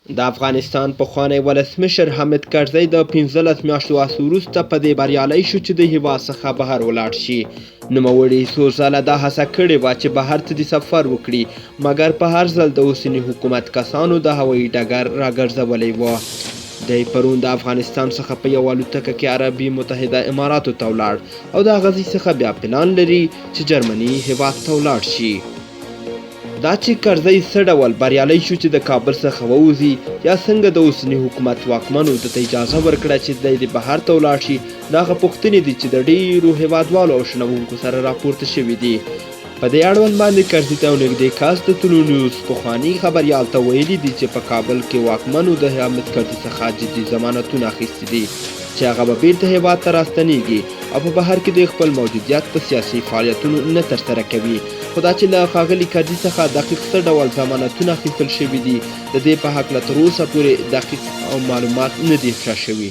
د افغانستان پخوانی ولسمشر حامد کرزی د 15 میاشتو واک وروسته په دې بریالی شو چې د هیواد څخه بهر ولاړ شي. نوموړي څو ځله دا هڅه کړې وه چې بهر ته دې سفر وکړي، مګر په هر ځل د اوسني حکومت کسانو د هوایي ډګر راګرځولی و. دی پرون د افغانستان څخه په یوه الوتکه کې عربي متحده اماراتو ته ولاړ او د هغه ځای څخه بیا پلان لري چې جرمني هیواد ته ولاړ شي. دا چې کرزی څه ډول بریالی شو چې د کابل څخه ووځي، یا څنګه د اوسني حکومت واکمنو دته اجازه ورکړه چې دی د بهر ته ولاړ شي، دا هغه پوښتنې دي چې د ډېرو هیوادوالو او شنونکو سره راپورته شوي دي. په دې اړوند باندې کرزي ته یو نږدې کس د تلو نیوز پخواني خبریال ته ویلي دي چې په کابل کې واکمنو د حامد کرزي څخه جدي ضمانتونه اخیستي دي چې هغه به بیرته هیواد ته راستنیږي او په بهر کې د خپل موجودیت په سیاسي فعالیتونو نه ترسره کوي. خو دا چې له ښاغلي کرزي څخه دقیق څه ډول ضمانتونه اخیستل شوي دي، د دې په هکله تر اوسه پورې دقیق معلومات نه دي افشا شوي.